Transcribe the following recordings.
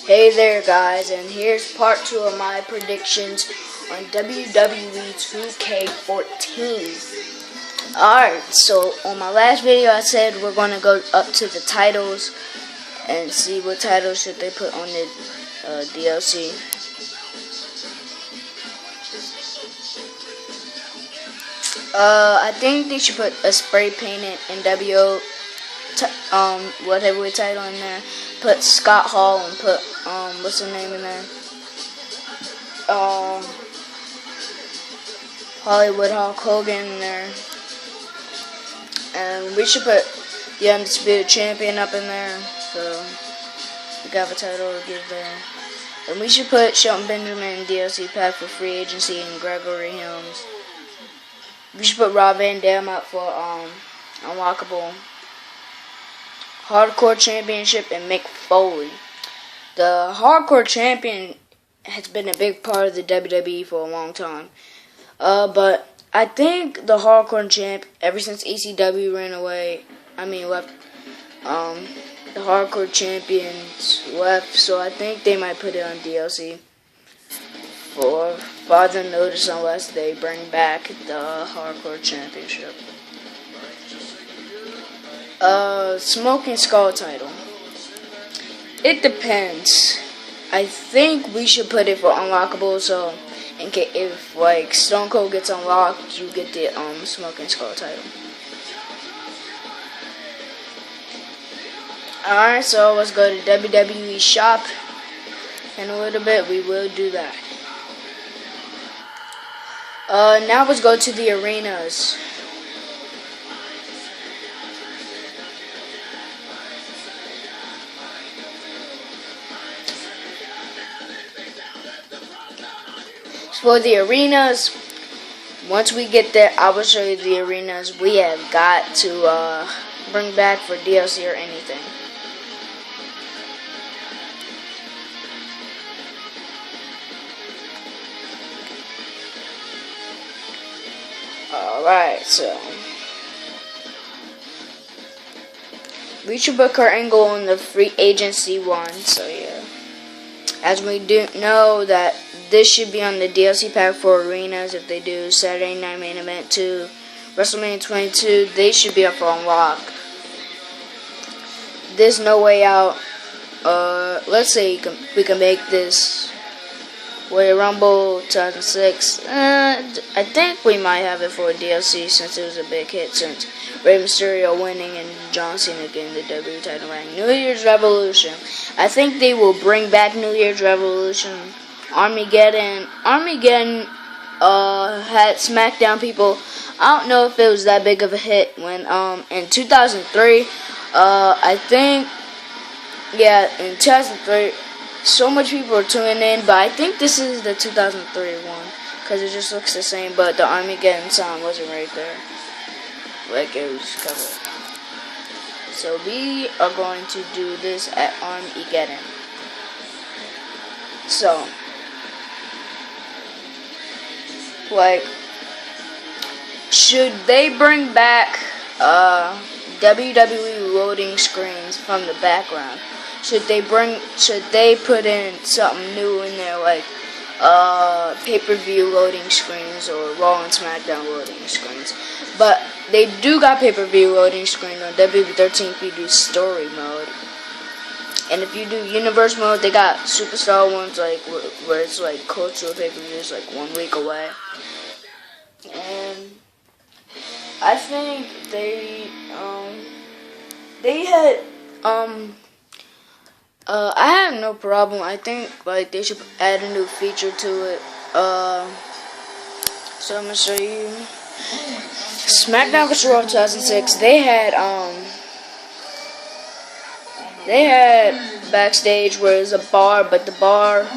Hey there guys, and here's part 2 of my predictions on WWE2k14. Alright, so on my last video I said we're going to go up to the titles and see what titles should they put on the DLC. I think they should put a spray painted NWO whatever title in there. Put Scott Hall and put what's the name in there? Hollywood Hulk Hogan in there. And we should put the Undisputed Champion up in there. So we got a title to give there. And we should put Shelton Benjamin in DLC pack for free agency and Gregory Helms. We should put Rob Van Dam up for unlockable Hardcore Championship and Mick Foley. The Hardcore Champion has been a big part of the WWE for a long time. But I think the Hardcore Champ, ever since ECW left, the Hardcore Champions left, so I think they might put it on DLC for farther notice unless they bring back the Hardcore Championship. Smoking Skull title. It depends. I think we should put it for unlockable, so in case if like Stone Cold gets unlocked, you get the Smoking Skull title. Alright, so let's go to WWE shop in a little bit. We will do that. Now let's go to the arenas. For the arenas, once we get there, I will show you the arenas we have got to bring back for DLC or anything. Alright, so we should book our angle on the free agency one, so yeah. As we do know that this should be on the DLC pack for arenas. If they do Saturday Night Main Event 2, WrestleMania 22, they should be up for unlock. This No Way Out, let's say we can make this Royal Rumble 2006. I think we might have it for a DLC since it was a big hit since Rey Mysterio winning and John Cena getting the WWE title reign. New Year's Revolution. I think they will bring back New Year's Revolution. Armageddon had SmackDown people. I don't know if it was that big of a hit when in 2003. I think in 2003. So much people are tuning in, but I think this is the 2003 one because it just looks the same, but the Armageddon song wasn't right there, like it was covered. So we are going to do this at Armageddon. So, like, should they bring back WWE loading screens from the background? Should they put in something new in there, like pay-per-view loading screens or Raw and SmackDown loading screens? But they do got pay-per-view loading screens on WWE13 if you do story mode. And if you do universe mode, they got superstar ones like where it's like cultural pay-per-views like 1 week away. And I think they had I have no problem. I think like they should add a new feature to it. So I'm gonna show you SmackDown vs. Raw 2006. They had backstage where it's a bar, but the bar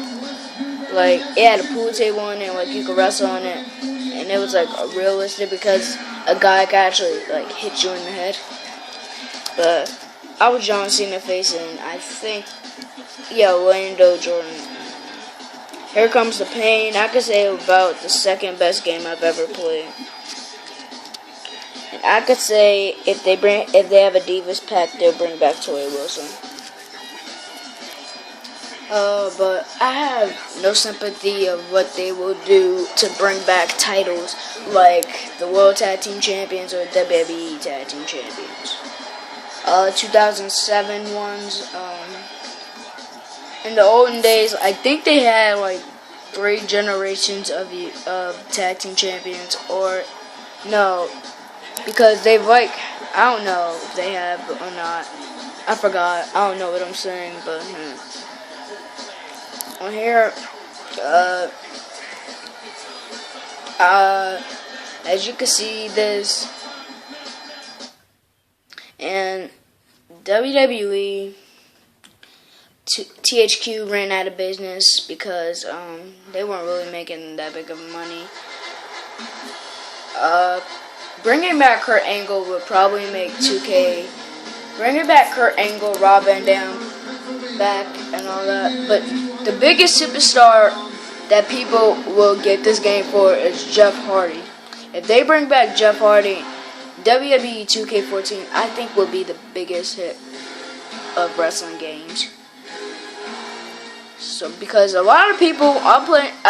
like it had a pool table in it, like you could wrestle on it, and it was like realistic because a guy could actually like hit you in the head. But I was John Cena facing, I think, Orlando Jordan. Here Comes the Pain. I could say about the second best game I've ever played. And I could say if they have a Divas pack, they'll bring back Tori Wilson. But I have no sympathy of what they will do to bring back titles like the World Tag Team Champions or WWE Tag Team Champions. 2007 ones. In the olden days, I think they had like 3 generations of tag team champions, or no, because they've like, I don't know if they have or not. I forgot. I don't know what I'm saying, but on here, as you can see this, and WWE THQ ran out of business because they weren't really making that big of money. Bringing back Kurt Angle would probably make 2K. Bringing back Kurt Angle, Rob Van Dam back, and all that. But the biggest superstar that people will get this game for is Jeff Hardy. If they bring back Jeff Hardy, WWE2k14, I think will be the biggest hit of wrestling games. So, because a lot of people, I've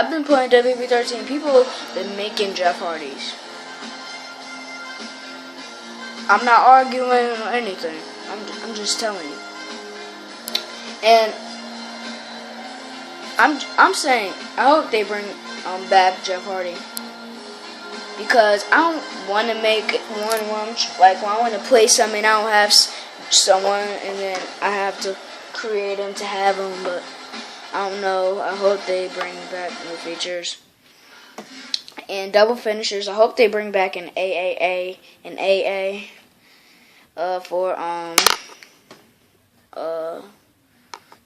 been playing WWE13, people have been making Jeff Hardys. I'm not arguing or anything. I'm just telling you. And I'm saying I hope they bring back Jeff Hardy, because I don't want to make one like when I want to play something, I don't have someone and then I have to create him to have him, but I don't know. I hope they bring back new features. And double finishers, I hope they bring back an AAA and AA for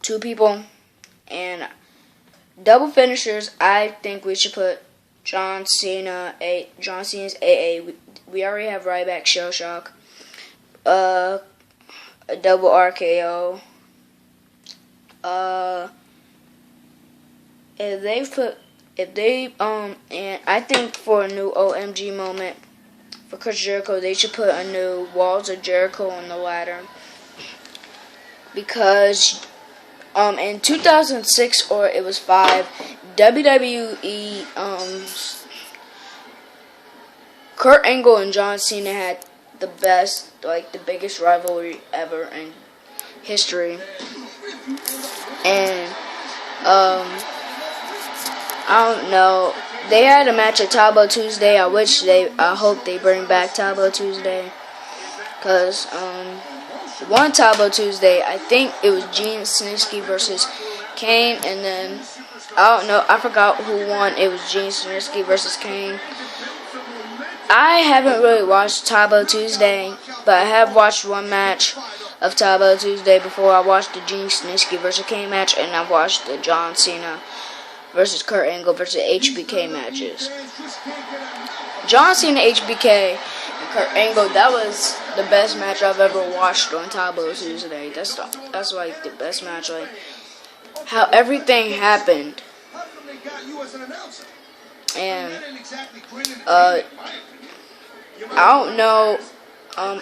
2 people. And double finishers, I think we should put John Cena's AA. We already have Ryback Shell Shock. A double RKO. And I think for a new OMG moment for Chris Jericho, they should put a new Walls of Jericho on the ladder, because in 2006 or it was 5, WWE Kurt Angle and John Cena had the biggest rivalry ever in history, and I don't know. They had a match at Tabo Tuesday. I hope they bring back Tabo Tuesday, because one Tabo Tuesday, I think it was Gene Snitsky versus Kane, and then I don't know. I forgot who won. It was Gene Snitsky versus Kane. I haven't really watched Tabo Tuesday, but I have watched one match of Tabo Tuesday before. I watched the Gene Snitsky versus Kane match, and I watched the John Cena versus Kurt Angle versus HBK matches. John Cena, HBK, and Kurt Angle, that was the best match I've ever watched on Tabo Tuesday. That's like the best match, like how everything happened. And I don't know. I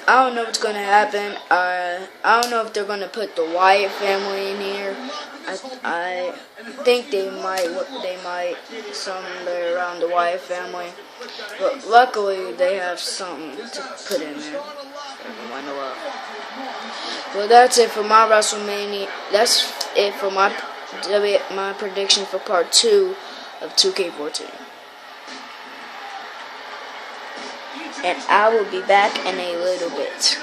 don't know what's gonna happen. I don't know if they're gonna put the Wyatt family in here. I think they might somewhere around the Wyatt family, but luckily they have something to put in there. Well, that's it for my WrestleMania. That's it for my prediction for part 2 of 2K14. And I will be back in a little bit.